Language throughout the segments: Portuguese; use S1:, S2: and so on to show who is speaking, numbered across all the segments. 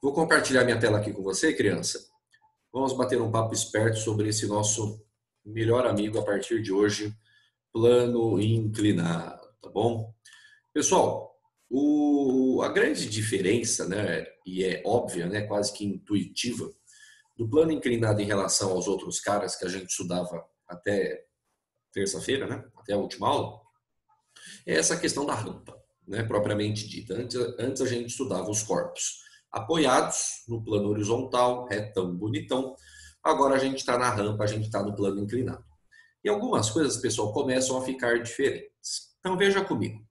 S1: Vou compartilhar minha tela aqui com você, criança. Vamos bater um papo esperto sobre esse nosso melhor amigo a partir de hoje, plano inclinado, tá bom? Pessoal, a grande diferença, né, e é óbvia, né, quase que intuitiva, do plano inclinado em relação aos outros caras que a gente estudava até terça-feira, né, até a última aula, é essa questão da rampa, né, propriamente dita. Antes a gente estudava os corpos apoiados no plano horizontal, retão, bonitão. Agora a gente está na rampa, a gente está no plano inclinado. E algumas coisas, pessoal, começam a ficar diferentes. Então veja comigo.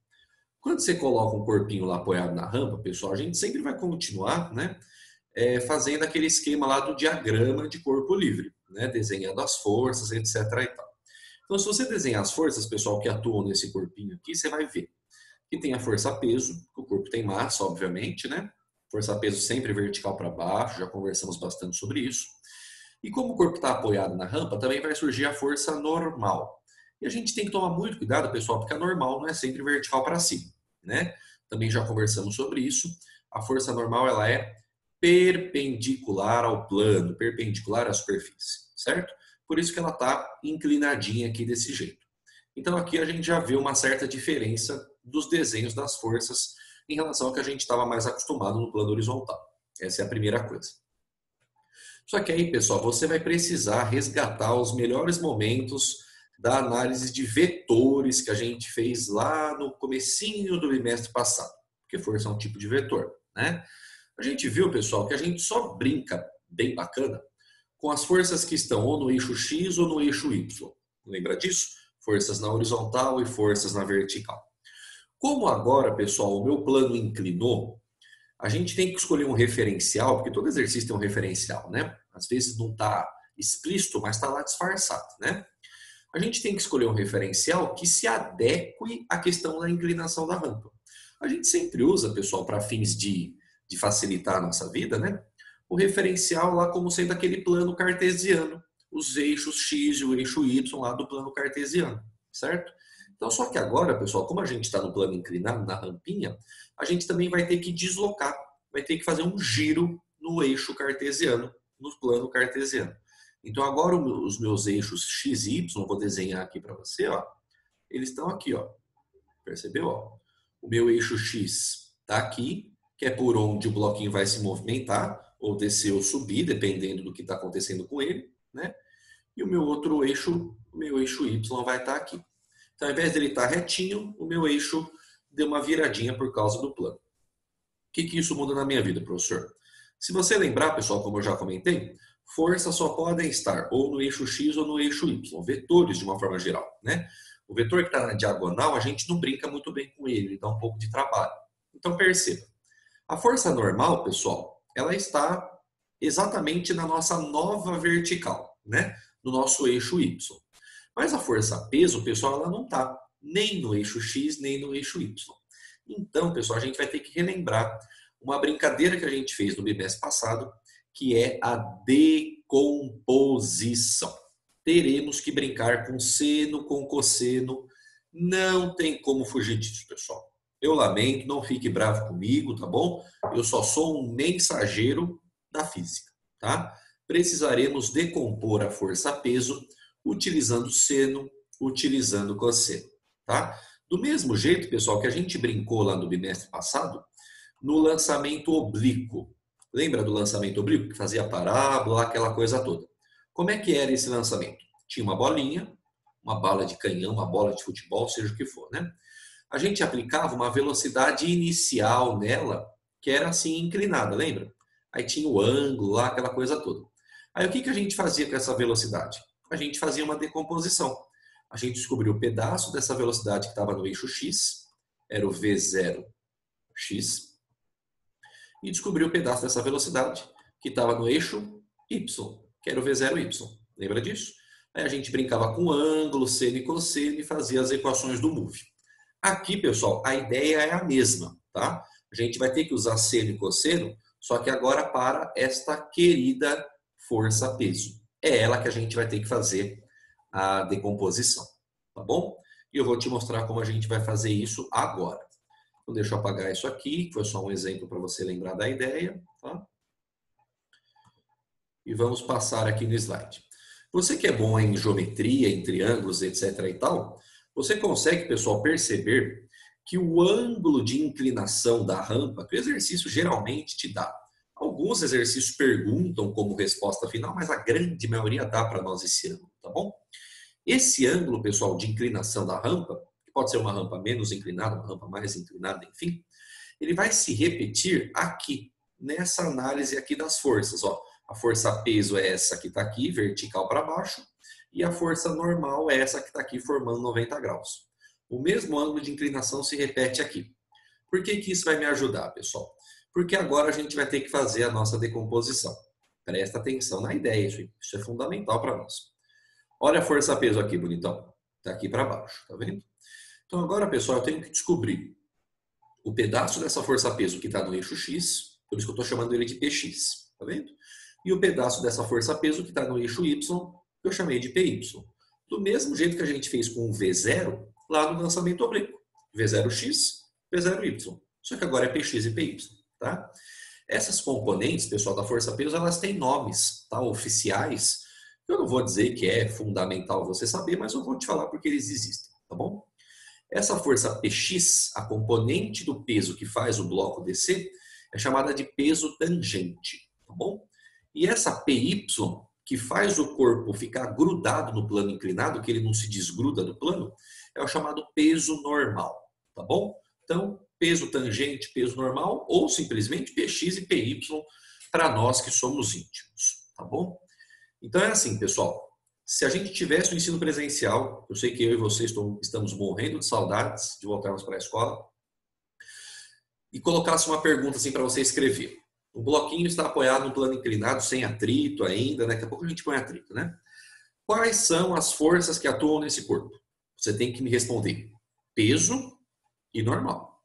S1: Quando você coloca um corpinho lá apoiado na rampa, pessoal, a gente sempre vai continuar, né, fazendo aquele esquema lá do diagrama de corpo livre, né, desenhando as forças, etc. e tal. Então, se você desenhar as forças, pessoal, que atuam nesse corpinho aqui, você vai ver que tem a força-peso, o corpo tem massa, obviamente, né? Força-peso sempre vertical para baixo, já conversamos bastante sobre isso. E como o corpo está apoiado na rampa, também vai surgir a força normal. E a gente tem que tomar muito cuidado, pessoal, porque a normal não é sempre vertical para cima, né? Também já conversamos sobre isso. A força normal, ela é perpendicular ao plano, perpendicular à superfície, certo? Por isso que ela está inclinadinha aqui desse jeito. Então aqui a gente já vê uma certa diferença dos desenhos das forças em relação ao que a gente estava mais acostumado no plano horizontal. Essa é a primeira coisa. Só que aí, pessoal, você vai precisar resgatar os melhores momentos da análise de vetores que a gente fez lá no comecinho do bimestre passado, porque força é um tipo de vetor, né? A gente viu, pessoal, que a gente só brinca bem bacana com as forças que estão ou no eixo X ou no eixo Y. Lembra disso? Forças na horizontal e forças na vertical. Como agora, pessoal, o meu plano inclinou, a gente tem que escolher um referencial, porque todo exercício tem um referencial, né? Às vezes não está explícito, mas está lá disfarçado, né? A gente tem que escolher um referencial que se adeque à questão da inclinação da rampa. A gente sempre usa, pessoal, para fins de facilitar a nossa vida, né? O referencial lá como sendo aquele plano cartesiano, os eixos X e o eixo Y lá do plano cartesiano, certo? Então, só que agora, pessoal, como a gente está no plano inclinado, na rampinha, a gente também vai ter que deslocar, vai ter que fazer um giro no eixo cartesiano, no plano cartesiano. Então, agora os meus eixos X e Y, vou desenhar aqui para você, ó, eles estão aqui, ó. Percebeu? Ó? O meu eixo X está aqui, que é por onde o bloquinho vai se movimentar, ou descer ou subir, dependendo do que está acontecendo com ele, né? E o meu outro eixo, o meu eixo Y vai estar aqui. Então, ao invés dele estar retinho, o meu eixo deu uma viradinha por causa do plano. O que isso muda na minha vida, professor? Se você lembrar, pessoal, como eu já comentei, forças só podem estar ou no eixo X ou no eixo Y, vetores de uma forma geral, né? O vetor que está na diagonal, a gente não brinca muito bem com ele, ele dá um pouco de trabalho. Então, perceba. A força normal, pessoal, ela está exatamente na nossa nova vertical, né? No nosso eixo Y. Mas a força peso, pessoal, ela não está nem no eixo X, nem no eixo Y. Então, pessoal, a gente vai ter que relembrar uma brincadeira que a gente fez no bimestre passado, que é a decomposição. Teremos que brincar com seno, com cosseno. Não tem como fugir disso, pessoal. Eu lamento, não fique bravo comigo, tá bom? Eu só sou um mensageiro da física, tá? Precisaremos decompor a força-peso utilizando seno, utilizando cosseno, tá? Do mesmo jeito, pessoal, que a gente brincou lá no bimestre passado, no lançamento oblíquo. Lembra do lançamento oblíquo, que fazia parábola, aquela coisa toda? Como é que era esse lançamento? Tinha uma bolinha, uma bala de canhão, uma bola de futebol, seja o que for, né? A gente aplicava uma velocidade inicial nela, que era assim inclinada, lembra? Aí tinha o ângulo lá, aquela coisa toda. Aí o que a gente fazia com essa velocidade? A gente fazia uma decomposição. A gente descobriu o pedaço dessa velocidade que estava no eixo X, era o V0x, e descobriu o pedaço dessa velocidade que estava no eixo Y, que era o V0y. Lembra disso? Aí a gente brincava com ângulo, seno e cosseno e fazia as equações do move. Aqui, pessoal, a ideia é a mesma, tá? A gente vai ter que usar seno e cosseno, só que agora para esta querida força-peso. É ela que a gente vai ter que fazer a decomposição, tá bom? E eu vou te mostrar como a gente vai fazer isso agora. Então, deixa eu apagar isso aqui, que foi só um exemplo para você lembrar da ideia, tá? e vamos passar aqui no slide. Você que é bom em geometria, em triângulos, etc. e tal, você consegue, pessoal, perceber que o ângulo de inclinação da rampa, que o exercício geralmente te dá. Alguns exercícios perguntam como resposta final, mas a grande maioria dá para nós esse ângulo, tá bom? Esse ângulo, pessoal, de inclinação da rampa, que pode ser uma rampa menos inclinada, uma rampa mais inclinada, enfim, ele vai se repetir aqui, nessa análise aqui das forças, ó. A força peso é essa que está aqui, vertical para baixo, e a força normal é essa que está aqui, formando 90 graus. O mesmo ângulo de inclinação se repete aqui. Por que que isso vai me ajudar, pessoal? Porque agora a gente vai ter que fazer a nossa decomposição. Presta atenção na ideia, isso é fundamental para nós. Olha a força-peso aqui, bonitão. Está aqui para baixo, tá vendo? Então agora, pessoal, eu tenho que descobrir o pedaço dessa força-peso que está no eixo X, por isso que eu estou chamando ele de PX, tá vendo? E o pedaço dessa força-peso que está no eixo Y, que eu chamei de PY. Do mesmo jeito que a gente fez com o V0 lá no lançamento oblíquo. V0X, V0Y. Só que agora é PX e PY, tá? Essas componentes, pessoal, da força-peso, elas têm nomes, tá? Oficiais. Eu não vou dizer que é fundamental você saber, mas eu vou te falar porque eles existem, tá bom? Essa força PX, a componente do peso que faz o bloco descer, é chamada de peso tangente, tá bom? E essa PY, que faz o corpo ficar grudado no plano inclinado, que ele não se desgruda do plano, é o chamado peso normal, tá bom? Então, peso tangente, peso normal, ou simplesmente PX e PY para nós que somos íntimos, tá bom? Então é assim, pessoal. Se a gente tivesse o ensino presencial, eu sei que eu e vocês estamos morrendo de saudades de voltarmos para a escola, e colocasse uma pergunta assim para você escrever. O bloquinho está apoiado no plano inclinado, sem atrito ainda, né? Daqui a pouco a gente põe atrito, né? Quais são as forças que atuam nesse corpo? Você tem que me responder peso e normal,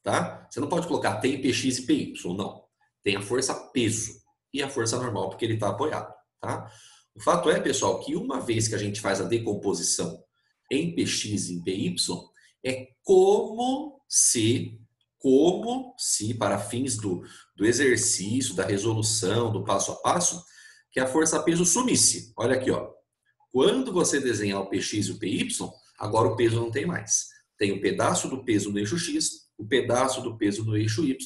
S1: tá? Você não pode colocar tem PX e PY, não. Tem a força peso e a força normal, porque ele está apoiado, tá? O fato é, pessoal, que uma vez que a gente faz a decomposição em PX e em PY, é como se, para fins do exercício, da resolução, do passo a passo, que a força-peso sumisse. Olha aqui, ó. Quando você desenhar o PX e o PY, agora o peso não tem mais. Tem um pedaço do peso no eixo X, o pedaço do peso no eixo Y,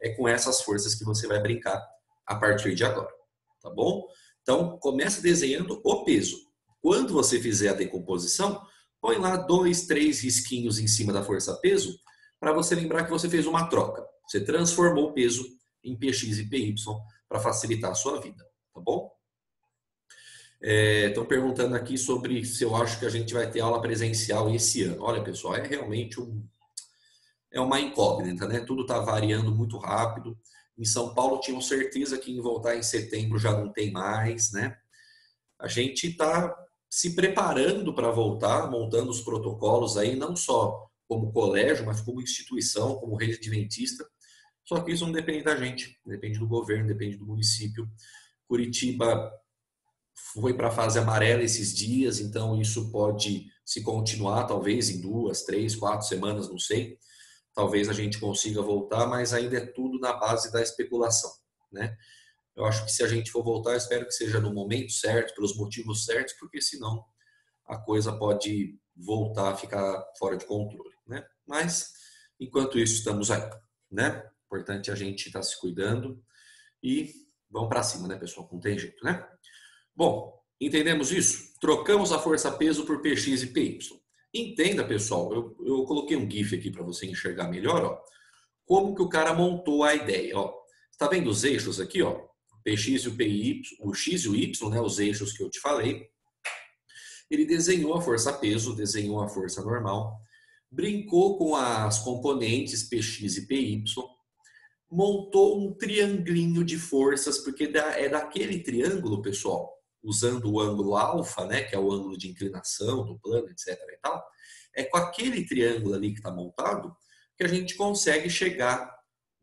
S1: é com essas forças que você vai brincar a partir de agora, tá bom? Então, comece desenhando o peso. Quando você fizer a decomposição, põe lá 2, 3 risquinhos em cima da força-peso, para você lembrar que você fez uma troca. Você transformou o peso em PX e PY para facilitar a sua vida, tá bom? Estão perguntando aqui sobre se eu acho que a gente vai ter aula presencial esse ano. Olha, pessoal, é realmente uma incógnita, né? Tudo está variando muito rápido. Em São Paulo tinham certeza que em voltar em setembro já não tem mais, né? A gente está se preparando para voltar, montando os protocolos aí, não só como colégio, mas como instituição, como rede adventista. Só que isso não depende da gente, depende do governo, depende do município. Curitiba foi para a fase amarela esses dias, então isso pode se continuar, talvez em 2, 3, 4 semanas, não sei. Talvez a gente consiga voltar, mas ainda é tudo na base da especulação, né? Eu acho que se a gente for voltar, eu espero que seja no momento certo, pelos motivos certos, porque senão a coisa pode voltar a ficar fora de controle, né? Mas, enquanto isso, estamos aí, né? Importante a gente estar se cuidando e vamos para cima, né, pessoal? Não tem jeito, né? Bom, entendemos isso? Trocamos a força-peso por PX e PY. Entenda, pessoal, eu coloquei um GIF aqui para você enxergar melhor, ó, como que o cara montou a ideia, ó. Está vendo os eixos aqui, ó? O PX e o PY, o X e o Y, né, os eixos que eu te falei. Ele desenhou a força-peso, desenhou a força normal, brincou com as componentes PX e PY, montou um triangulinho de forças, porque é daquele triângulo, pessoal, usando o ângulo alfa, né, que é o ângulo de inclinação do plano, etc. e tal, é com aquele triângulo ali que está montado que a gente consegue chegar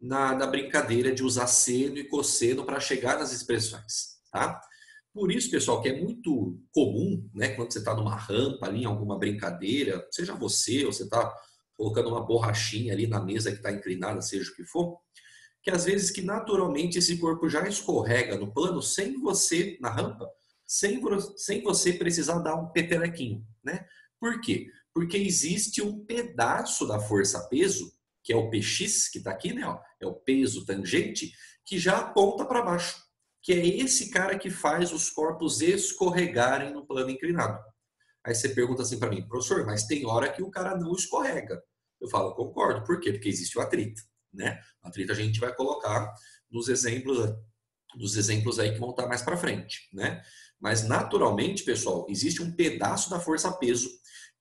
S1: na brincadeira de usar seno e cosseno para chegar nas expressões, tá? Por isso, pessoal, que é muito comum, né, quando você está numa rampa ali, em alguma brincadeira, seja você ou você está colocando uma borrachinha ali na mesa que está inclinada, seja o que for, que às vezes que naturalmente esse corpo já escorrega no plano sem você, na rampa, sem você precisar dar um petelequinho, né? Por quê? Porque existe um pedaço da força-peso, que é o PX, que está aqui, né? Ó, é o peso tangente, que já aponta para baixo, que é esse cara que faz os corpos escorregarem no plano inclinado. Aí você pergunta assim para mim, professor, mas tem hora que o cara não escorrega. Eu falo, concordo. Por quê? Porque existe o atrito, né? O atrito a gente vai colocar nos exemplos aí que vão estar mais para frente, né? Mas naturalmente, pessoal, existe um pedaço da força-peso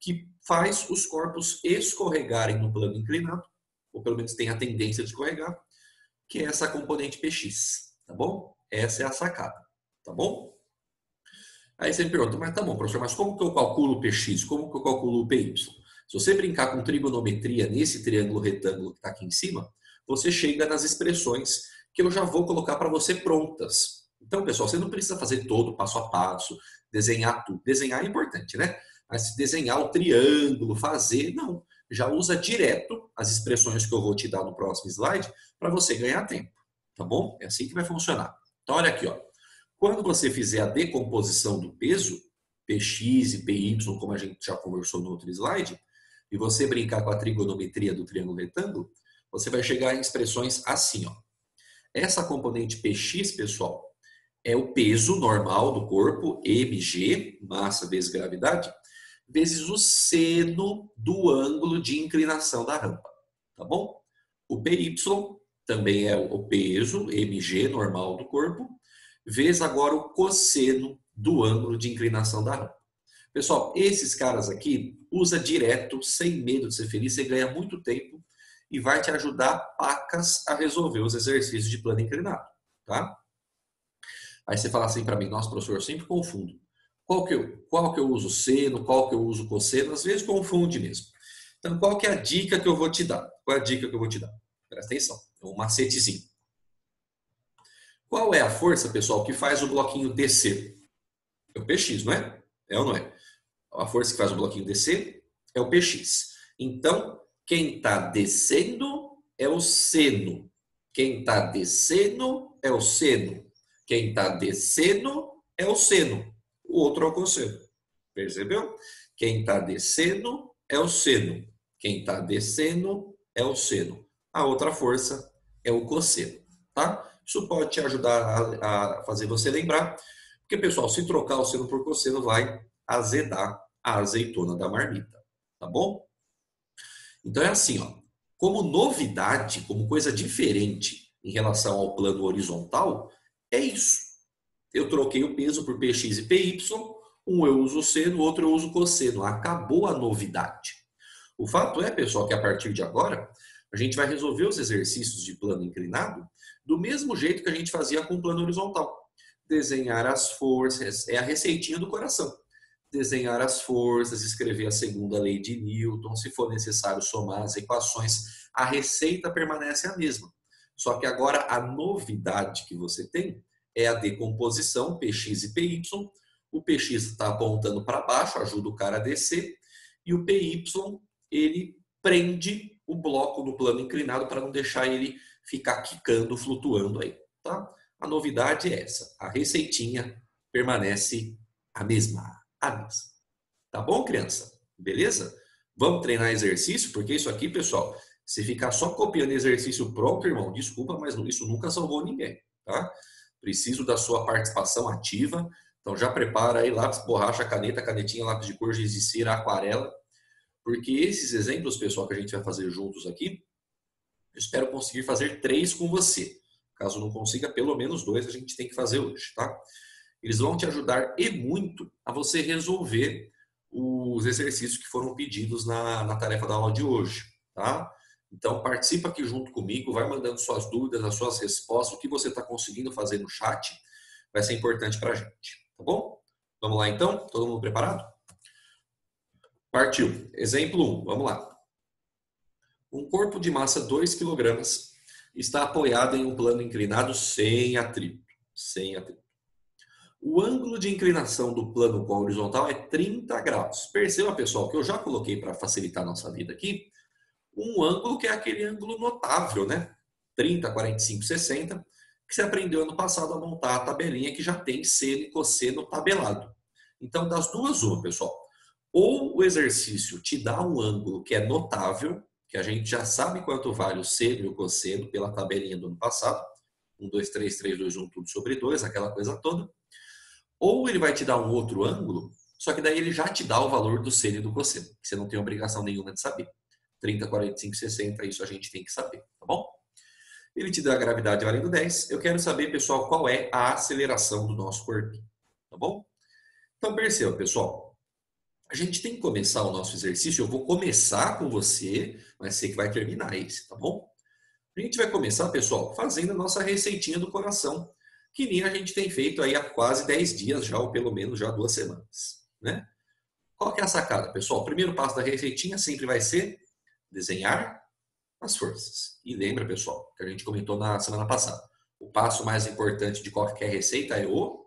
S1: que faz os corpos escorregarem no plano inclinado, ou pelo menos tem a tendência de escorregar, que é essa componente PX, tá bom? Essa é a sacada, tá bom? Aí você me pergunta, mas tá bom, professor, mas como que eu calculo o PX? Como que eu calculo o PY? Se você brincar com trigonometria nesse triângulo retângulo que está aqui em cima, você chega nas expressões que eu já vou colocar para você prontas. Então, pessoal, você não precisa fazer todo passo a passo, desenhar tudo. Desenhar é importante, né? Mas desenhar o triângulo, fazer, não. Já usa direto as expressões que eu vou te dar no próximo slide para você ganhar tempo, tá bom? É assim que vai funcionar. Então, olha aqui, ó. Quando você fizer a decomposição do peso, Px e Py, como a gente já conversou no outro slide, e você brincar com a trigonometria do triângulo retângulo, você vai chegar em expressões assim, ó. Essa componente Px, pessoal, é o peso normal do corpo, mg, massa vezes gravidade, vezes o seno do ângulo de inclinação da rampa, tá bom? O Py também é o peso, mg, normal do corpo, vezes agora o cosseno do ângulo de inclinação da rampa. Pessoal, esses caras aqui, usa direto, sem medo de ser feliz, você ganha muito tempo e vai te ajudar pacas a resolver os exercícios de plano inclinado, tá? Aí você fala assim para mim, nossa, professor, eu sempre confundo. Qual que eu uso seno, qual que eu uso cosseno? Às vezes confunde mesmo. Então, qual que é a dica que eu vou te dar? Qual é a dica que eu vou te dar? Presta atenção, é um macetezinho. Qual é a força, pessoal, que faz o bloquinho descer? É o PX, não é? É ou não é? A força que faz o bloquinho descer é o PX. Então, quem está descendo é o seno. Quem está descendo é o seno. Quem está descendo é o seno. O outro é o cosseno. Percebeu? Quem está descendo é o seno. Quem está descendo é o seno. A outra força é o cosseno, tá? Isso pode te ajudar a fazer você lembrar, porque, pessoal, se trocar o seno por cosseno, vai azedar a azeitona da marmita, tá bom? Então é assim, ó. Como novidade, como coisa diferente em relação ao plano horizontal, é isso. Eu troquei o peso por Px e Py, um eu uso seno, o outro eu uso cosseno. Acabou a novidade. O fato é, pessoal, que a partir de agora, a gente vai resolver os exercícios de plano inclinado do mesmo jeito que a gente fazia com o plano horizontal. Desenhar as forças, é a receitinha do coração. Desenhar as forças, escrever a segunda lei de Newton, se for necessário somar as equações, a receita permanece a mesma. Só que agora a novidade que você tem é a decomposição, Px e Py. O Px está apontando para baixo, ajuda o cara a descer, e o Py, ele prende o bloco no plano inclinado para não deixar ele ficar quicando, flutuando aí, tá? A novidade é essa, a receitinha permanece a mesma. Tá bom, criança? Beleza? Vamos treinar exercício, porque isso aqui, pessoal, se ficar só copiando exercício pronto, irmão, desculpa, mas isso nunca salvou ninguém, tá? Preciso da sua participação ativa. Então já prepara aí lápis, borracha, caneta, canetinha, lápis de cor, giz de cera, aquarela, porque esses exemplos, pessoal, que a gente vai fazer juntos aqui, eu espero conseguir fazer 3 com você. Caso não consiga, pelo menos 2 a gente tem que fazer hoje, tá? Eles vão te ajudar e muito a você resolver os exercícios que foram pedidos na tarefa da aula de hoje, tá? Então, participa aqui junto comigo, vai mandando suas dúvidas, as suas respostas, o que você está conseguindo fazer no chat, vai ser importante para a gente, tá bom? Vamos lá, então? Todo mundo preparado? Partiu. Exemplo 1, vamos lá. Um corpo de massa 2 kg está apoiado em um plano inclinado sem atrito. Sem atrito. O ângulo de inclinação do plano com a horizontal é 30 graus. Perceba, pessoal, que eu já coloquei para facilitar a nossa vida aqui, um ângulo que é aquele ângulo notável, né? 30, 45, 60, que você aprendeu ano passado a montar a tabelinha que já tem seno e cosseno tabelado. Então, das duas, uma, pessoal. Ou o exercício te dá um ângulo que é notável, que a gente já sabe quanto vale o seno e o cosseno pela tabelinha do ano passado. 1, 2, 3, 3, 2, 1, tudo sobre 2, aquela coisa toda. Ou ele vai te dar um outro ângulo, só que daí ele já te dá o valor do seno e do cosseno, que você não tem obrigação nenhuma de saber. 30, 45, 60, isso a gente tem que saber, tá bom? Ele te dá a gravidade valendo 10. Eu quero saber, pessoal, qual é a aceleração do nosso corpinho, tá bom? Então, perceba, pessoal, a gente tem que começar o nosso exercício. Eu vou começar com você, mas você que vai terminar esse, tá bom? A gente vai começar, pessoal, fazendo a nossa receitinha do coração, que nem a gente tem feito aí há quase 10 dias já, ou pelo menos já 2 semanas, né? Qual que é a sacada, pessoal? O primeiro passo da receitinha sempre vai ser desenhar as forças. E lembra, pessoal, que a gente comentou na semana passada, o passo mais importante de qualquer receita é o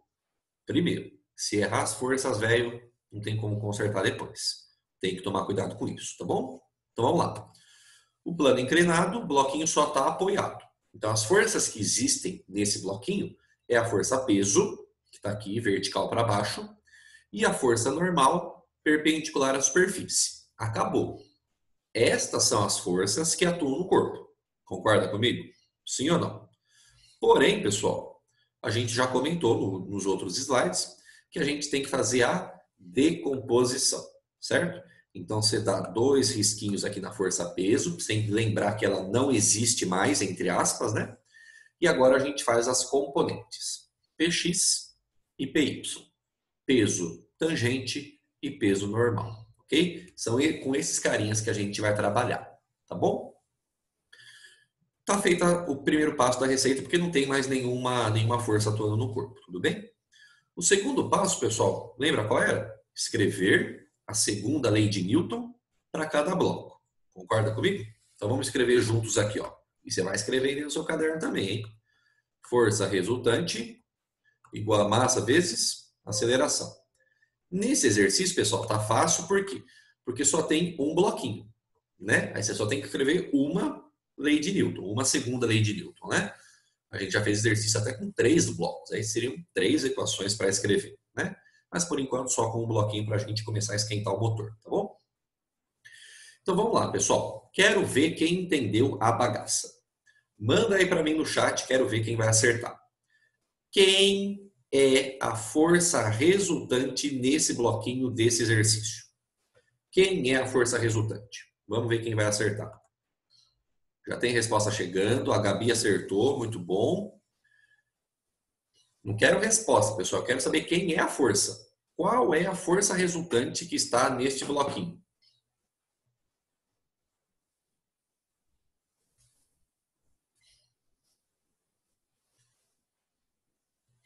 S1: primeiro. Se errar as forças, velho, não tem como consertar depois. Tem que tomar cuidado com isso, tá bom? Então vamos lá. O plano inclinado, o bloquinho só está apoiado. Então as forças que existem nesse bloquinho é a força peso, que está aqui vertical para baixo, e a força normal perpendicular à superfície. Acabou. Estas são as forças que atuam no corpo. Concorda comigo? Sim ou não? Porém, pessoal, a gente já comentou nos outros slides que a gente tem que fazer a decomposição, certo? Então, você dá 2 risquinhos aqui na força peso, sem lembrar que ela não existe mais, entre aspas, né? E agora a gente faz as componentes. Px e Py. Peso tangente e peso normal, ok? São com esses carinhas que a gente vai trabalhar, tá bom? Tá feita o primeiro passo da receita, porque não tem mais nenhuma força atuando no corpo, tudo bem? O segundo passo, pessoal, lembra qual era? Escrever a segunda lei de Newton para cada bloco. Concorda comigo? Então vamos escrever juntos aqui, ó. E você vai escrever aí no seu caderno também, hein? Força resultante igual a massa vezes aceleração. Nesse exercício, pessoal, tá fácil, por quê? Porque só tem um bloquinho, né? Aí você só tem que escrever uma lei de Newton, uma segunda lei de Newton, né? A gente já fez exercício até com 3 blocos, aí seriam 3 equações para escrever, né? Mas por enquanto só com um bloquinho para a gente começar a esquentar o motor, tá bom? Então vamos lá, pessoal. Quero ver quem entendeu a bagaça. Manda aí para mim no chat, quero ver quem vai acertar. Quem é a força resultante nesse bloquinho desse exercício? Quem é a força resultante? Vamos ver quem vai acertar. Já tem resposta chegando, a Gabi acertou, muito bom. Não quero resposta, pessoal, quero saber quem é a força. Qual é a força resultante que está neste bloquinho?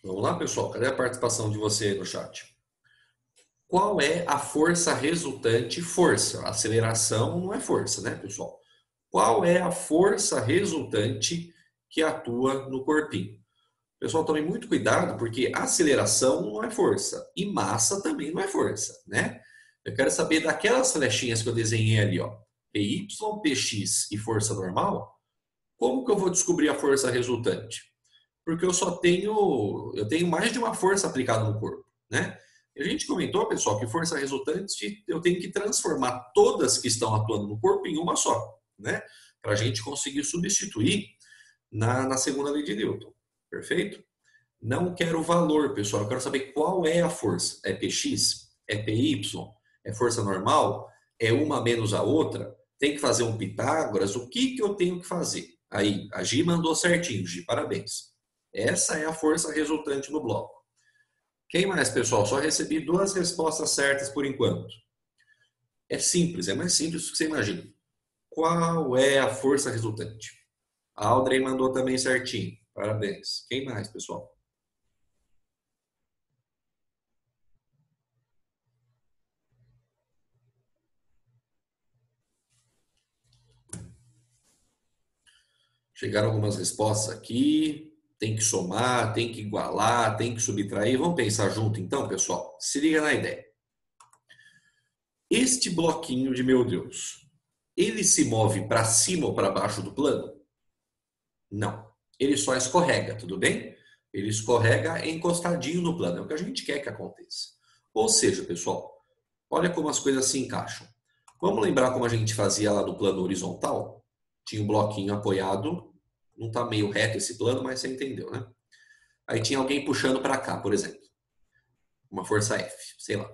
S1: Vamos lá, pessoal, cadê a participação de você no chat? Qual é a força resultante? Força. Aceleração não é força, né, pessoal? Qual é a força resultante que atua no corpinho? Pessoal, tome muito cuidado, porque aceleração não é força e massa também não é força, né? Eu quero saber daquelas flechinhas que eu desenhei ali, ó, PY, PX e força normal, como que eu vou descobrir a força resultante? Porque eu tenho mais de uma força aplicada no corpo, né? A gente comentou, pessoal, que força resultante eu tenho que transformar todas que estão atuando no corpo em uma só, né? Para a gente conseguir substituir na segunda lei de Newton. Perfeito? Não quero o valor, pessoal. Eu quero saber qual é a força. É Px? É Py? É força normal? É uma menos a outra? Tem que fazer um Pitágoras? O que eu tenho que fazer? Aí, a Gi mandou certinho, Gi, parabéns. Essa é a força resultante no bloco. Quem mais, pessoal? Só recebi 2 respostas certas por enquanto. É simples, é mais simples do que você imagina. Qual é a força resultante? A Audrey mandou também certinho. Parabéns. Quem mais, pessoal? Chegaram algumas respostas aqui. Tem que somar, tem que igualar, tem que subtrair. Vamos pensar junto então, pessoal? Se liga na ideia. Este bloquinho de meu Deus, ele se move para cima ou para baixo do plano? Não. Ele só escorrega, tudo bem? Ele escorrega encostadinho no plano. É o que a gente quer que aconteça. Ou seja, pessoal, olha como as coisas se encaixam. Vamos lembrar como a gente fazia lá no plano horizontal? Tinha um bloquinho apoiado. Não está meio reto esse plano, mas você entendeu, né? Aí tinha alguém puxando para cá, por exemplo. Uma força F, sei lá.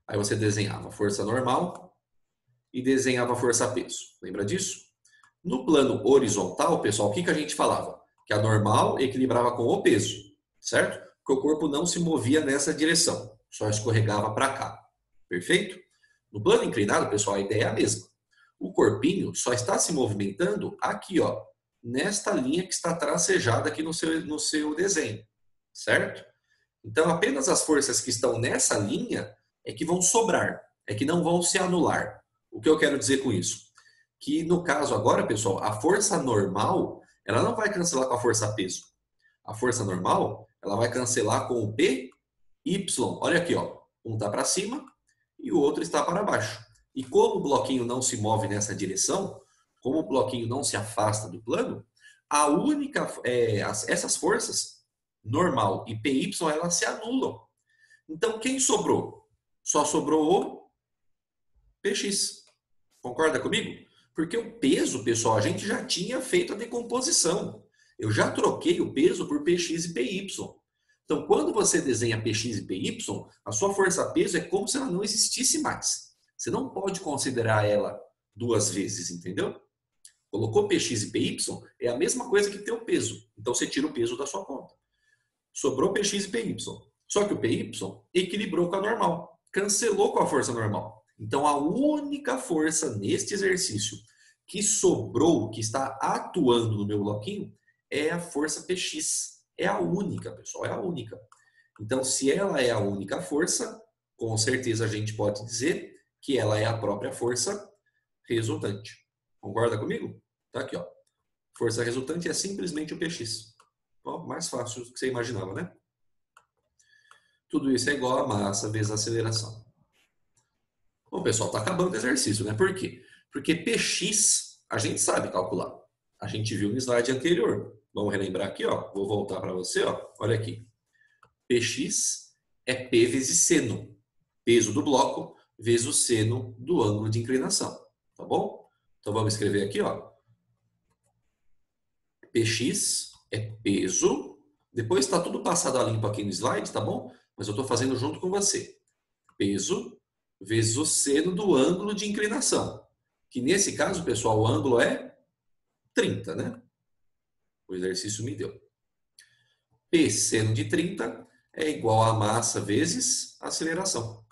S1: Aí você desenhava força normal e desenhava força peso. Lembra disso? No plano horizontal, pessoal, o que a gente falava? Que a normal equilibrava com o peso, certo? Porque o corpo não se movia nessa direção, só escorregava para cá. Perfeito? No plano inclinado, pessoal, a ideia é a mesma. O corpinho só está se movimentando aqui, ó, nesta linha que está tracejada aqui no seu desenho, certo? Então, apenas as forças que estão nessa linha é que vão sobrar, é que não vão se anular. O que eu quero dizer com isso? Que no caso agora, pessoal, a força normal, ela não vai cancelar com a força peso. A força normal, ela vai cancelar com o P, Y. Olha aqui, ó. Um está para cima e o outro está para baixo. E como o bloquinho não se move nessa direção, como o bloquinho não se afasta do plano, a única, essas forças, normal e PY, elas se anulam. Então, quem sobrou? Só sobrou o PX. Concorda comigo? Porque o peso, pessoal, a gente já tinha feito a decomposição. Eu já troquei o peso por PX e PY. Então, quando você desenha PX e PY, a sua força-peso é como se ela não existisse mais. Você não pode considerar ela duas vezes, entendeu? Colocou PX e PY, é a mesma coisa que ter o peso. Então, você tira o peso da sua conta. Sobrou PX e PY. Só que o PY equilibrou com a normal, cancelou com a força normal. Então, a única força neste exercício que sobrou, que está atuando no meu bloquinho, é a força PX. É a única, pessoal, é a única. Então, se ela é a única força, com certeza a gente pode dizer que ela é a própria força resultante. Concorda comigo? Tá aqui, ó. Força resultante é simplesmente o PX. Ó, mais fácil do que você imaginava, né? Tudo isso é igual a massa vezes a aceleração. Bom, pessoal, está acabando o exercício, né? Por quê? Porque Px a gente sabe calcular. A gente viu no slide anterior. Vamos relembrar aqui, ó. Vou voltar para você, ó. Olha aqui. Px é P vezes seno. Peso do bloco vezes o seno do ângulo de inclinação. Tá bom? Então vamos escrever aqui, ó. Px é peso. Depois está tudo passado a limpo aqui no slide, tá bom? Mas eu estou fazendo junto com você. Peso vezes o seno do ângulo de inclinação. Que nesse caso, pessoal, o ângulo é 30, né? O exercício me deu. P seno de 30 é igual a massa vezes a aceleração.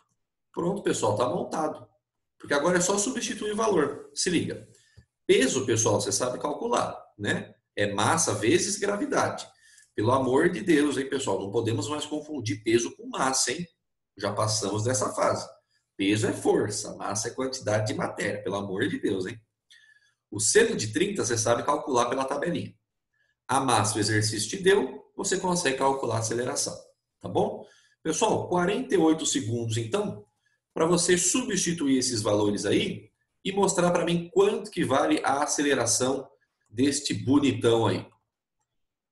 S1: Pronto, pessoal, está montado. Porque agora é só substituir o valor. Se liga. Peso, pessoal, você sabe calcular, né? É massa vezes gravidade. Pelo amor de Deus, hein, pessoal? Não podemos mais confundir peso com massa, hein? Já passamos dessa fase. Peso é força, massa é quantidade de matéria, pelo amor de Deus, hein? O seno de 30 você sabe calcular pela tabelinha. A massa o exercício te deu, você consegue calcular a aceleração, tá bom? Pessoal, 48 segundos então, para você substituir esses valores aí e mostrar para mim quanto que vale a aceleração deste bonitão aí.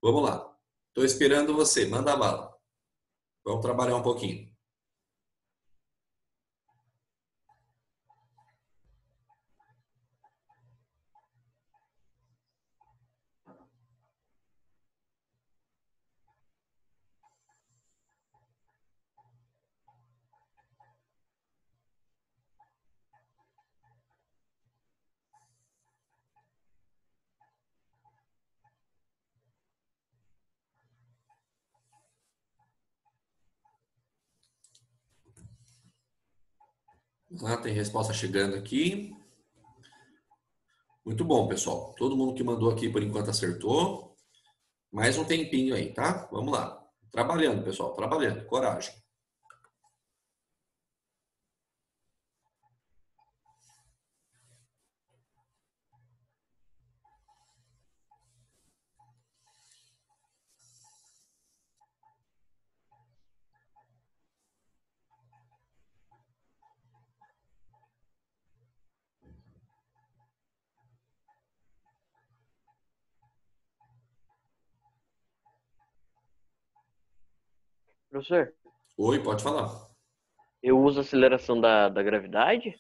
S1: Vamos lá. Estou esperando você, manda bala. Vamos trabalhar um pouquinho. Ah, tem resposta chegando aqui. Muito bom, pessoal. Todo mundo que mandou aqui por enquanto acertou. Mais um tempinho aí, tá? Vamos lá. Trabalhando, pessoal, trabalhando. Coragem.
S2: Professor,
S1: Oi, pode falar.
S2: eu uso a aceleração da gravidade?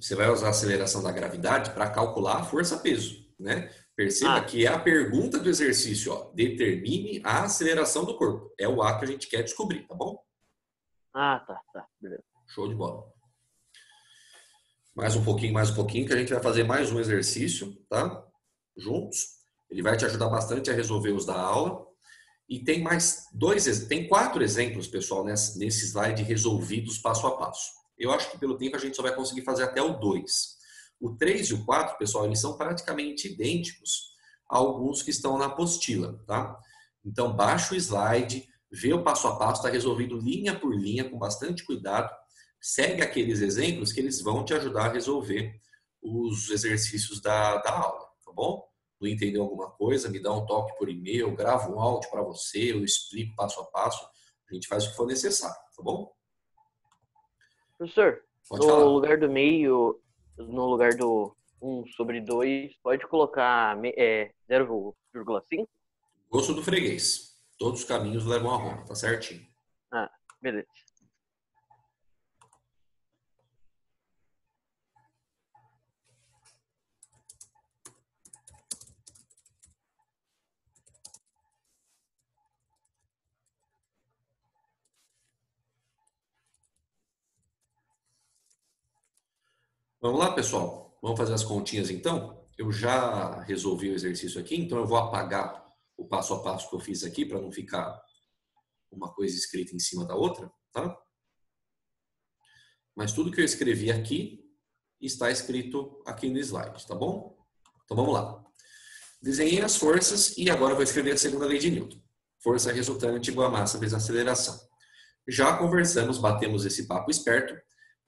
S1: Você vai usar a aceleração da gravidade para calcular a força-peso, né? Perceba
S2: Ah,
S1: que é a pergunta do exercício, ó. Determine a aceleração do corpo. É o A que a gente quer descobrir, tá bom?
S2: tá, beleza.
S1: Show de bola. Mais um pouquinho, que a gente vai fazer mais um exercício, tá? Juntos. Ele vai te ajudar bastante a resolver os da aula. E tem mais tem 4 exemplos, pessoal, nesse slide resolvidos passo a passo. Eu acho que pelo tempo a gente só vai conseguir fazer até o 2. O 3 e o 4, pessoal, eles são praticamente idênticos a alguns que estão na apostila, tá? Então, baixa o slide, vê o passo a passo, está resolvido linha por linha, com bastante cuidado. Segue aqueles exemplos que eles vão te ajudar a resolver os exercícios da aula, tá bom? Não entendeu alguma coisa, me dá um toque por e-mail, grava um áudio para você, eu explico passo a passo, a gente faz o que for necessário, tá bom?
S2: Professor,
S1: Pode
S2: no
S1: falar.
S2: lugar do meio, no lugar do 1/2, pode colocar 0,5?
S1: Gosto do freguês. Todos os caminhos levam a Roma, tá certinho.
S2: Ah, beleza.
S1: Vamos lá, pessoal? Vamos fazer as continhas então? Eu já resolvi o exercício aqui, então eu vou apagar o passo a passo que eu fiz aqui para não ficar uma coisa escrita em cima da outra, tá? Mas tudo que eu escrevi aqui está escrito aqui no slide, tá bom? Então vamos lá. Desenhei as forças e agora vou escrever a segunda lei de Newton. Força resultante igual a massa vezes a aceleração. Já conversamos, batemos esse papo esperto,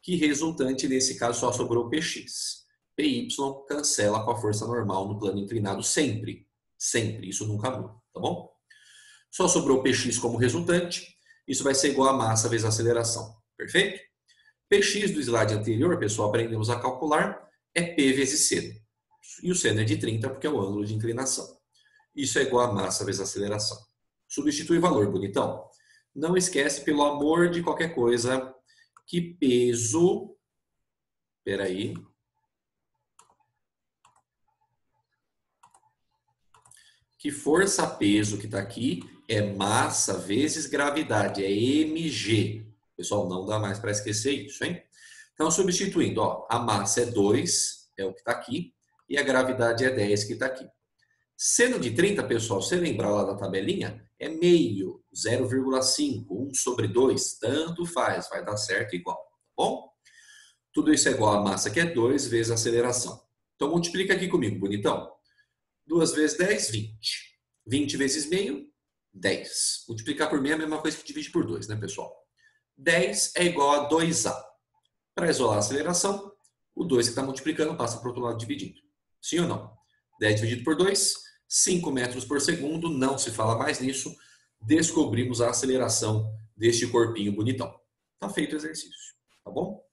S1: que resultante nesse caso só sobrou Px. Py cancela com a força normal no plano inclinado sempre. Sempre, isso nunca muda, tá bom? Só sobrou Px como resultante, isso vai ser igual a massa vezes a aceleração, perfeito? Px do slide anterior, pessoal, aprendemos a calcular, é P vezes seno. E o seno é de 30 porque é o ângulo de inclinação. Isso é igual a massa vezes a aceleração. Substitui valor, bonitão. Não esquece, pelo amor de qualquer coisa, que peso... Peraí. Que força-peso que está aqui é massa vezes gravidade, é mg. Pessoal, não dá mais para esquecer isso, hein? Então, substituindo, ó, a massa é 2, é o que está aqui, e a gravidade é 10, que está aqui. Seno de 30, pessoal, você lembrar lá da tabelinha, é meio, 0,5, 1/2, tanto faz, vai dar certo igual, tá bom? Tudo isso é igual a massa, que é 2, vezes a aceleração. Então, multiplica aqui comigo, bonitão. 2 vezes 10, 20. 20 vezes meio, 10. Multiplicar por meio é a mesma coisa que dividir por 2, né, pessoal? 10 é igual a 2A. Para isolar a aceleração, o 2 que está multiplicando passa para o outro lado dividindo. Sim ou não? 10 dividido por 2, 5 metros por segundo, não se fala mais nisso. Descobrimos a aceleração deste corpinho bonitão. Está feito o exercício, tá bom?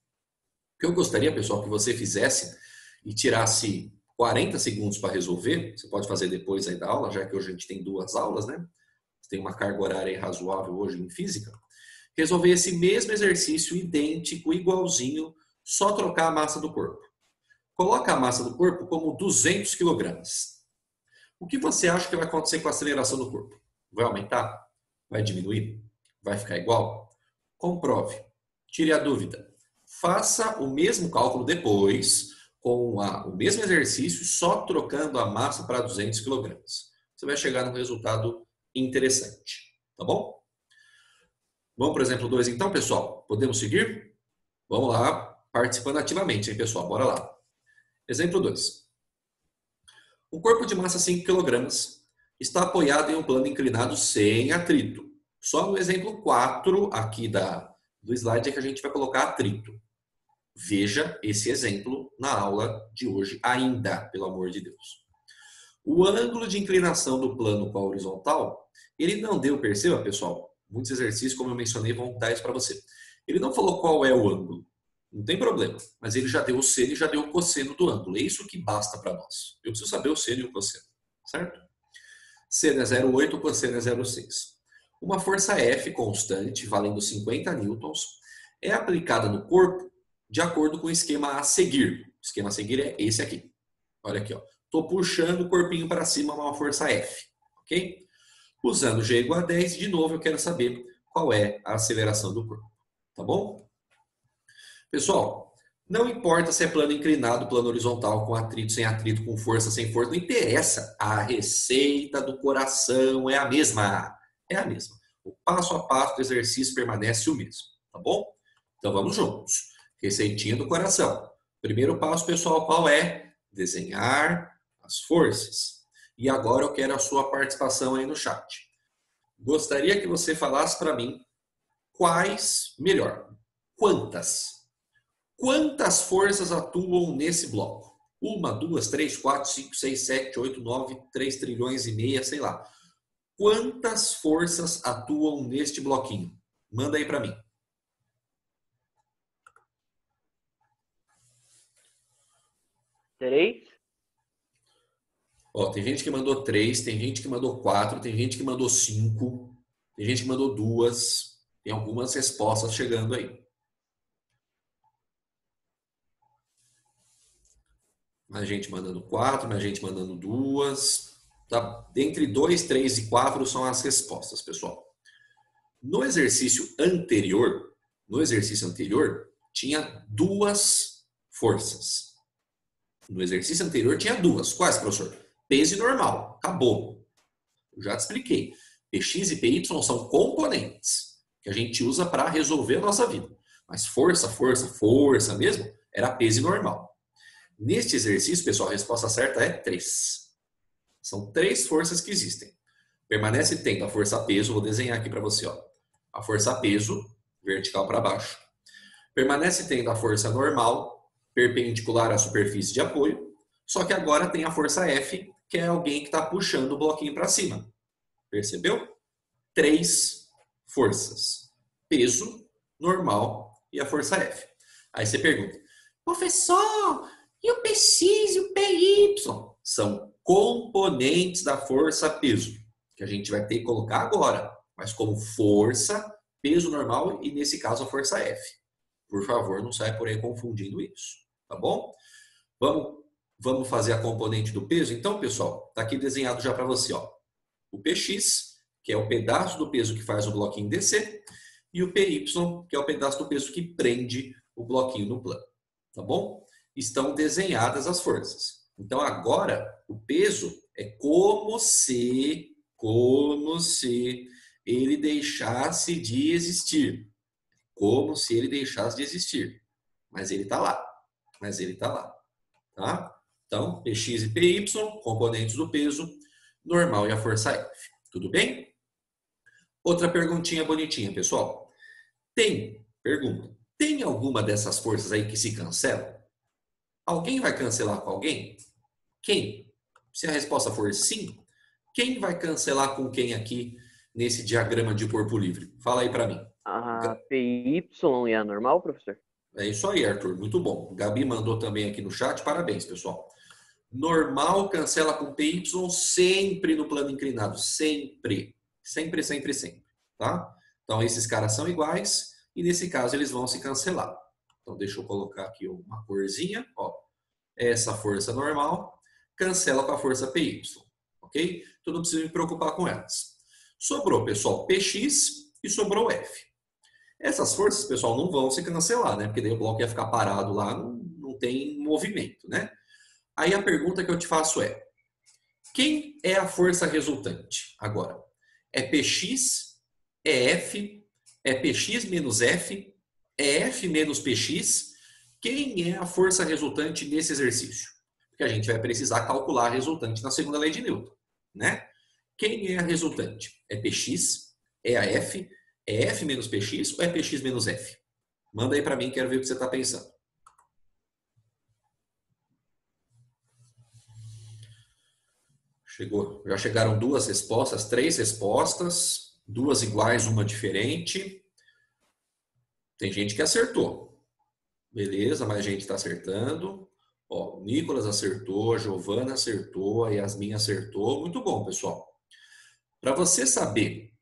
S1: O que eu gostaria, pessoal, que você fizesse e tirasse 40 segundos para resolver, você pode fazer depois aí da aula, já que hoje a gente tem 2 aulas, né? Tem uma carga horária razoável hoje em física. Resolver esse mesmo exercício idêntico, igualzinho, só trocar a massa do corpo. Coloca a massa do corpo como 200 quilogramas. O que você acha que vai acontecer com a aceleração do corpo? Vai aumentar? Vai diminuir? Vai ficar igual? Comprove. Tire a dúvida. Faça o mesmo cálculo depois, com o mesmo exercício, só trocando a massa para 200 quilogramas. Você vai chegar num resultado interessante. Tá bom? Vamos para o exemplo 2 então, pessoal? Podemos seguir? Vamos lá, participando ativamente, hein, pessoal? Bora lá. Exemplo 2. Um corpo de massa 5 kg está apoiado em um plano inclinado sem atrito. Só no exemplo 4 aqui do slide é que a gente vai colocar atrito. Veja esse exemplo na aula de hoje ainda, pelo amor de Deus. O ângulo de inclinação do plano com a horizontal, ele não deu, perceba, pessoal? Muitos exercícios, como eu mencionei, vão dar isso para você. Ele não falou qual é o ângulo. Não tem problema. Mas ele já deu o seno e já deu o cosseno do ângulo. É isso que basta para nós. Eu preciso saber o seno e o cosseno. Certo? Seno é 0,8, o cosseno é 0,6. Uma força F constante, valendo 50 newtons, é aplicada no corpo de acordo com o esquema a seguir. O esquema a seguir é esse aqui. Olha aqui, ó. Estou puxando o corpinho para cima, uma força F. Ok? Usando G igual a 10, de novo eu quero saber qual é a aceleração do corpo. Tá bom? Pessoal, não importa se é plano inclinado, plano horizontal, com atrito, sem atrito, com força, sem força, não interessa. A receita do coração é a mesma. É a mesma. O passo a passo do exercício permanece o mesmo. Tá bom? Então vamos juntos. Receitinha do coração. Primeiro passo, pessoal, qual é? Desenhar as forças. E agora eu quero a sua participação aí no chat. Gostaria que você falasse para mim quantas forças atuam nesse bloco? 1, 2, 3, 4, 5, 6, 7, 8, 9, 3 trilhões e meia, sei lá. Quantas forças atuam neste bloquinho? Manda aí para mim.
S2: Três?
S1: Ó, tem gente que mandou 3, tem gente que mandou 4, tem gente que mandou 5, tem gente que mandou 2. Tem algumas respostas chegando aí. Mais gente mandando 4, mais gente mandando 2. Tá? Dentre 2, 3 e 4 são as respostas, pessoal. No exercício anterior, tinha 2 forças. No exercício anterior tinha 2. Quais, professor? Peso e normal. Acabou. Eu já te expliquei. Px e Py são componentes que a gente usa para resolver a nossa vida. Mas força mesmo, era peso e normal. Neste exercício, pessoal, a resposta certa é 3. São 3 forças que existem. Permanece tendo a força peso, vou desenhar aqui para você, ó. A força peso, vertical para baixo. Permanece tendo a força normal, perpendicular à superfície de apoio. Só que agora tem a força F, que é alguém que está puxando o bloquinho para cima. Percebeu? 3 forças. Peso, normal e a força F. Aí você pergunta, professor, e o Px e o Py? São componentes da força peso, que a gente vai ter que colocar agora, mas como força, peso normal e, nesse caso, a força F. Por favor, não saia por aí confundindo isso, tá bom? Vamos fazer a componente do peso? Então, pessoal, está aqui desenhado já para você, ó. O Px, que é o pedaço do peso que faz o bloquinho descer, e o Py, que é o pedaço do peso que prende o bloquinho no plano, tá bom? Estão desenhadas as forças. Então, agora, o peso é como se ele deixasse de existir. Como se ele deixasse de existir. Mas ele está lá. Tá? Então, Px e Py, componentes do peso, normal e a força F. Tudo bem? Outra perguntinha bonitinha, pessoal. Tem alguma dessas forças aí que se cancela? Alguém vai cancelar com alguém? Quem? Se a resposta for sim, quem vai cancelar com quem aqui nesse diagrama de corpo livre? Fala aí para mim.
S2: A PY e a normal, professor?
S1: É isso aí, Arthur. Muito bom. Gabi mandou também aqui no chat. Parabéns, pessoal. Normal cancela com PY sempre no plano inclinado. Sempre. Sempre, sempre, sempre. Tá? Então, esses caras são iguais e, nesse caso, eles vão se cancelar. Então, deixa eu colocar aqui uma corzinha. Ó. Essa força normal cancela com a força PY. Ok? Então, não precisa me preocupar com elas. Sobrou, pessoal, PX e sobrou F. Essas forças, pessoal, não vão se cancelar, né? Porque daí o bloco ia ficar parado lá, não tem movimento, né? Aí a pergunta que eu te faço é: quem é a força resultante agora? É Px? É F? É Px menos F? É F menos Px? Quem é a força resultante nesse exercício? Porque a gente vai precisar calcular a resultante na segunda lei de Newton, né? Quem é a resultante? É Px? É a F? É F menos Px ou é Px menos F? Manda aí para mim, quero ver o que você está pensando. Já chegaram 2 respostas, 3 respostas, 2 iguais, uma diferente. Tem gente que acertou. Beleza, mais gente está acertando. Ó, o Nicolas acertou, a Giovana acertou, a Yasmin acertou. Muito bom, pessoal. Para você saber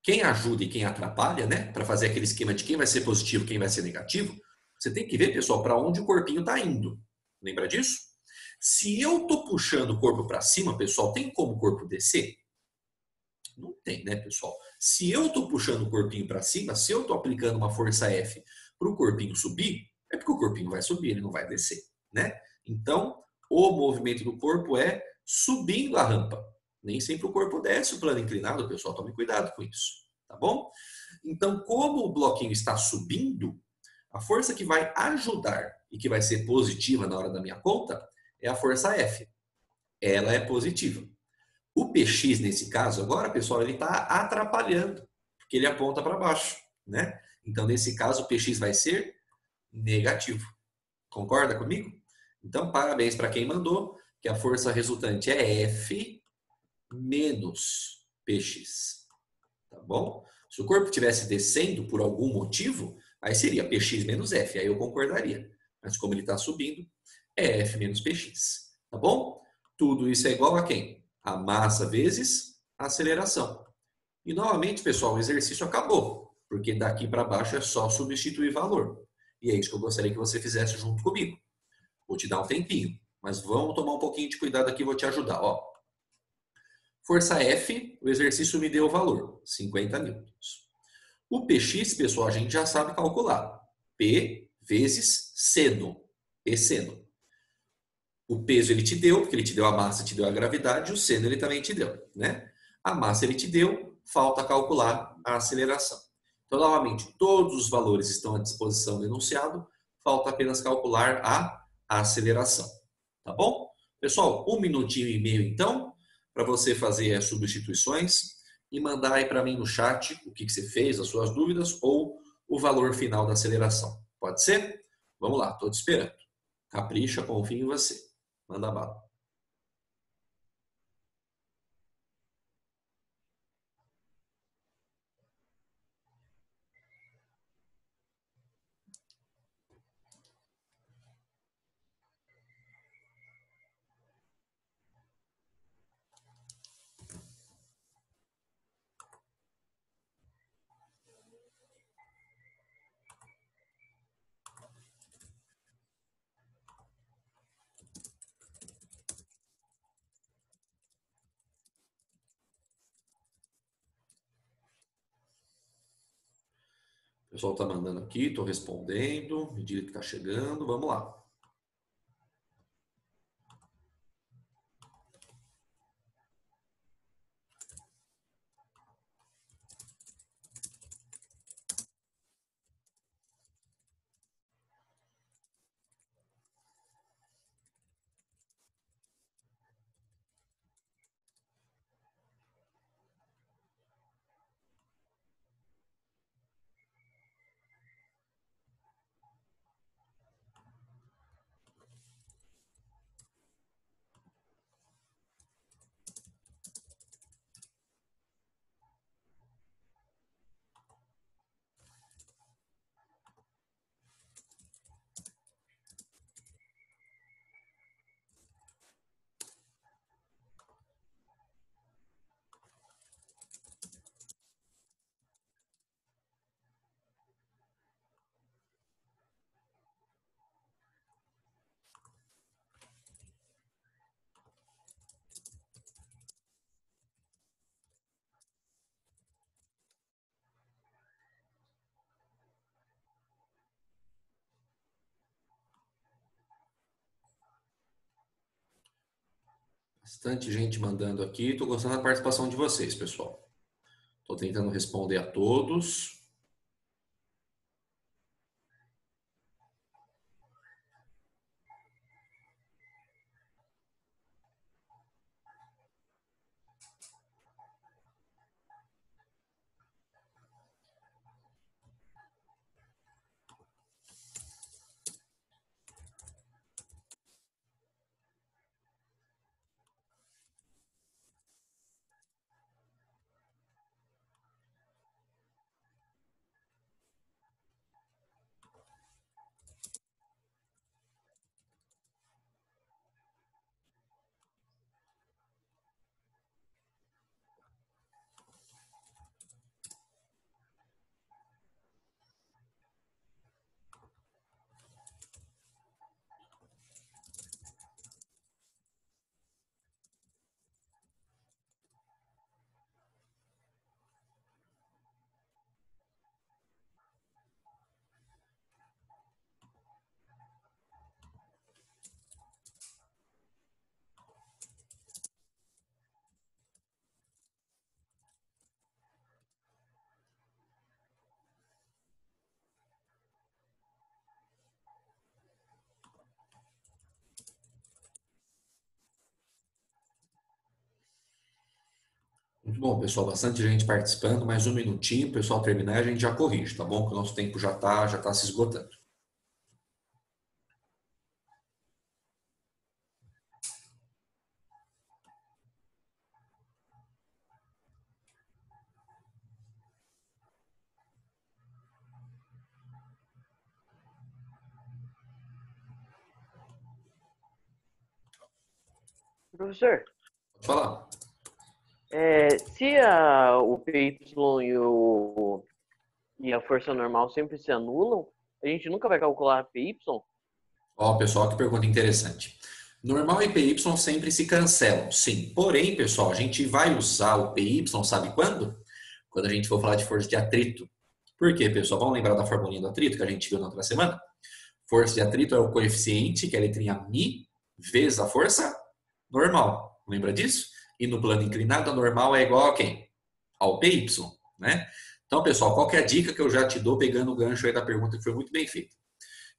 S1: quem ajuda e quem atrapalha, né? Para fazer aquele esquema de quem vai ser positivo, quem vai ser negativo, você tem que ver, pessoal, para onde o corpinho está indo. Lembra disso? Se eu estou puxando o corpo para cima, pessoal, tem como o corpo descer? Não tem, né, pessoal? Se eu estou puxando o corpinho para cima, se eu estou aplicando uma força F para o corpinho subir, é porque o corpinho vai subir, ele não vai descer, né? Então, o movimento do corpo é subindo a rampa. Nem sempre o corpo desce o plano inclinado, pessoal. Tome cuidado com isso, tá bom? Então, como o bloquinho está subindo, a força que vai ajudar e que vai ser positiva na hora da minha conta é a força F. Ela é positiva. O PX, nesse caso, agora, pessoal, ele está atrapalhando, porque ele aponta para baixo, né? Então, nesse caso, o PX vai ser negativo. Concorda comigo? Então, parabéns para quem mandou, que a força resultante é F menos PX. Tá bom? Se o corpo estivesse descendo por algum motivo, aí seria PX menos F, aí eu concordaria. Mas como ele está subindo, é F menos PX. Tá bom? Tudo isso é igual a quem? A massa vezes a aceleração. E novamente, pessoal, o exercício acabou, porque daqui para baixo é só substituir valor. E é isso que eu gostaria que você fizesse junto comigo. Vou te dar um tempinho, mas vamos tomar um pouquinho de cuidado aqui, vou te ajudar. Ó, força F, o exercício me deu o valor, 50 newtons. O PX, pessoal, a gente já sabe calcular. P vezes seno. P seno. O peso ele te deu, porque ele te deu a massa, te deu a gravidade, e o seno ele também te deu, né? A massa ele te deu, falta calcular a aceleração. Então, novamente, todos os valores estão à disposição do enunciado, falta apenas calcular a aceleração. Tá bom? Pessoal, 1 minutinho e meio então, para você fazer as substituições e mandar aí para mim no chat o que você fez, as suas dúvidas ou o valor final da aceleração. Pode ser? Vamos lá, estou te esperando. Capricha, confio em você. Manda bala. O pessoal está mandando aqui, estou respondendo, medida que está chegando, vamos lá. Bastante gente mandando aqui, estou gostando da participação de vocês, pessoal. Estou tentando responder a todos. Muito bom, pessoal. Bastante gente participando. Mais um minutinho, o pessoal terminar, a gente já corrige, tá bom? Que o nosso tempo já tá se esgotando.
S2: Professor,
S1: Pode falar.
S2: se o PY e a força normal sempre se anulam, a gente nunca vai calcular PY?
S1: Ó, pessoal, que pergunta interessante. Normal e PY sempre se cancelam, sim. Porém, pessoal, a gente vai usar o PY, sabe quando? Quando a gente for falar de força de atrito. Por quê, pessoal? Vamos lembrar da formulinha do atrito que a gente viu na outra semana? Força de atrito é o coeficiente, que é a letrinha μ, vezes a força normal. Lembra disso? E no plano inclinado, a normal é igual a quem? Ao PY, né? Então, pessoal, qual que é a dica que eu já te dou pegando o gancho aí da pergunta que foi muito bem feita?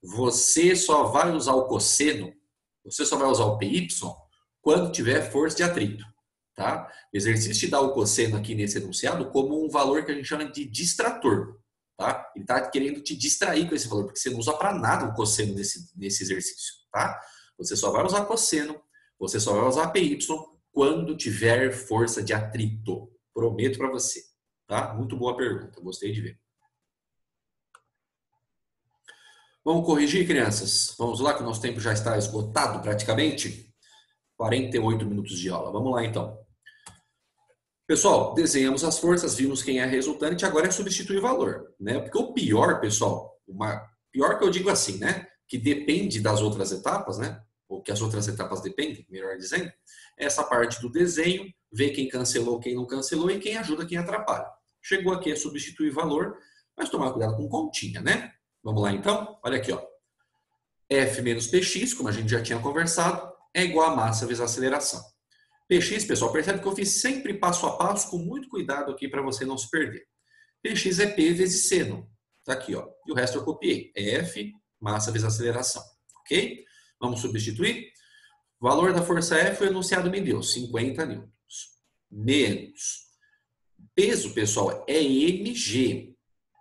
S1: Você só vai usar o cosseno, você só vai usar o PY quando tiver força de atrito, tá? O exercício te dá o cosseno aqui nesse enunciado como um valor que a gente chama de distrator, tá? Ele está querendo te distrair com esse valor, porque você não usa para nada o cosseno nesse exercício, tá? Você só vai usar cosseno, você só vai usar PY quando tiver força de atrito. Prometo para você, tá? Muito boa pergunta, gostei de ver. Vamos corrigir, crianças? Vamos lá, que o nosso tempo já está esgotado praticamente. 48 minutos de aula. Vamos lá, então. Pessoal, desenhamos as forças, vimos quem é a resultante, agora é substituir valor, né? Porque o pior, pessoal, pior que eu digo assim, né? Que depende das outras etapas, né? Ou que as outras etapas dependem, melhor dizendo, é essa parte do desenho, ver quem cancelou, quem não cancelou e quem ajuda, quem atrapalha. Chegou aqui a substituir valor, mas tomar cuidado com continha, né? Vamos lá, então? Olha aqui, ó. F menos Px, como a gente já tinha conversado, é igual a massa vezes a aceleração. Px, pessoal, percebe que eu fiz sempre passo a passo, com muito cuidado aqui para você não se perder. Px é P vezes seno. Tá aqui, ó. E o resto eu copiei. É F, massa vezes aceleração. Ok? Vamos substituir? O valor da força F, o enunciado me deu 50 newtons. Menos. Peso, pessoal, é mg.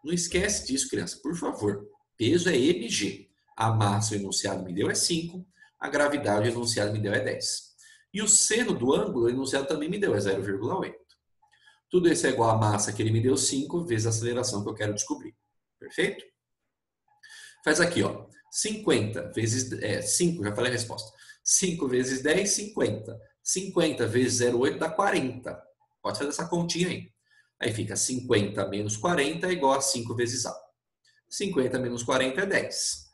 S1: Não esquece disso, criança, por favor. Peso é mg. A massa, o enunciado me deu é 5. A gravidade, o enunciado me deu é 10. E o seno do ângulo, o enunciado também me deu, é 0,8. Tudo isso é igual à massa que ele me deu 5 vezes a aceleração que eu quero descobrir. Perfeito? Faz aqui, ó. 50 vezes... 5, já falei a resposta. 5 vezes 10, 50. 50 vezes 0,8 dá 40. Pode fazer essa continha aí. Aí fica 50 menos 40 é igual a 5 vezes A. 50 menos 40 é 10.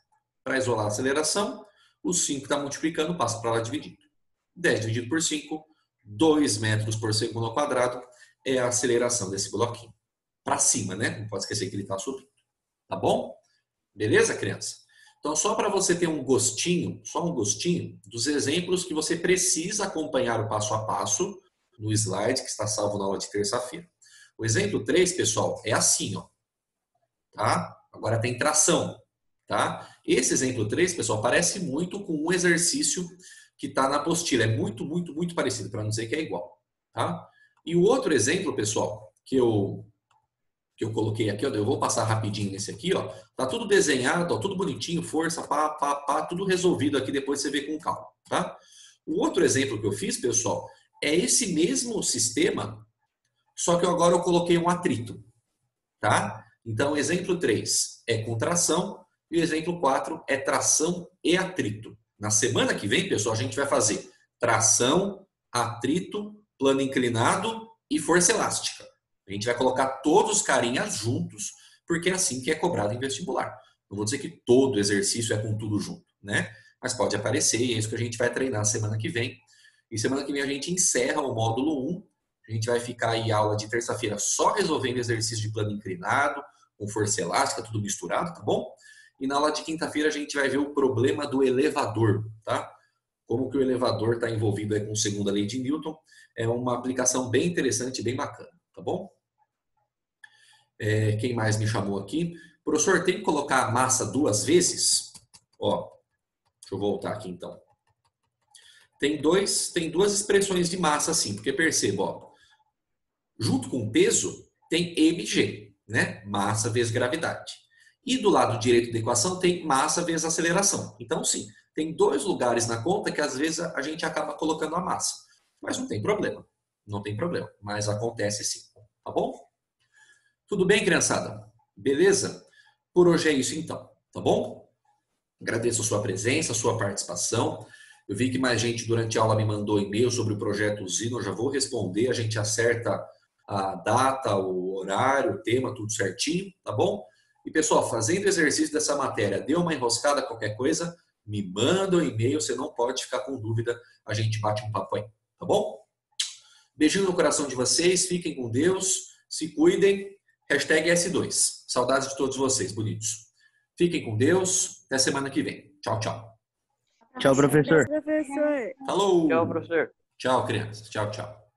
S1: Para isolar a aceleração, o 5 está multiplicando, passa para lá dividido. 10 dividido por 5, 2 metros por segundo ao quadrado é a aceleração desse bloquinho. Para cima, né? Não pode esquecer que ele está subindo. Tá bom? Beleza, criança? Então, só para você ter um gostinho, só um gostinho, dos exemplos que você precisa acompanhar o passo a passo no slide que está salvo na aula de terça-feira. O exemplo 3, pessoal, é assim, ó. Tá? Agora tem tração, tá? Esse exemplo 3, pessoal, parece muito com um exercício que está na apostila. É muito, muito, muito parecido, para não dizer que é igual, tá? E o outro exemplo, pessoal, que eu coloquei aqui, ó, eu vou passar rapidinho nesse aqui, ó. Tá tudo desenhado, ó, tudo bonitinho, força, pá, pá, pá, tudo resolvido aqui, depois você vê com calma, tá? O outro exemplo que eu fiz, pessoal, é esse mesmo sistema, só que agora eu coloquei um atrito, tá? Então, exemplo 3 é contração e o exemplo 4 é tração e atrito. Na semana que vem, pessoal, a gente vai fazer tração, atrito, plano inclinado e força elástica. A gente vai colocar todos os carinhas juntos, porque é assim que é cobrado em vestibular. Não vou dizer que todo exercício é com tudo junto, né? Mas pode aparecer e é isso que a gente vai treinar semana que vem. E semana que vem a gente encerra o módulo 1. A gente vai ficar aí aula de terça-feira só resolvendo exercício de plano inclinado, com força elástica, tudo misturado, tá bom? E na aula de quinta-feira a gente vai ver o problema do elevador, tá? Como que o elevador está envolvido aí com a segunda lei de Newton. É uma aplicação bem interessante, bem bacana, tá bom? Quem mais me chamou aqui? Professor, tem que colocar a massa 2 vezes? Ó, deixa eu voltar aqui então. Tem duas expressões de massa assim, porque perceba, ó. Junto com o peso, tem mg, né? Massa vezes gravidade. E do lado direito da equação tem massa vezes aceleração. Então, sim, tem dois lugares na conta que às vezes a gente acaba colocando a massa. Mas não tem problema. Não tem problema. Mas acontece sim. Tá bom? Tudo bem, criançada? Beleza? Por hoje é isso então. Tá bom? Agradeço a sua presença, a sua participação. Eu vi que mais gente durante a aula me mandou e-mail sobre o projeto Usina. Eu já vou responder. A gente acerta a data, o horário, o tema, tudo certinho. Tá bom? E, pessoal, fazendo exercício dessa matéria, deu uma enroscada, qualquer coisa, me manda um e-mail, você não pode ficar com dúvida, a gente bate um papo aí, tá bom? Beijinho no coração de vocês, fiquem com Deus, se cuidem, hashtag S2. Saudades de todos vocês, bonitos. Fiquem com Deus, até semana que vem. Tchau, tchau.
S3: Tchau, professor.
S4: Professor.
S1: Falou!
S2: Tchau, professor.
S1: Tchau, crianças. Tchau, tchau.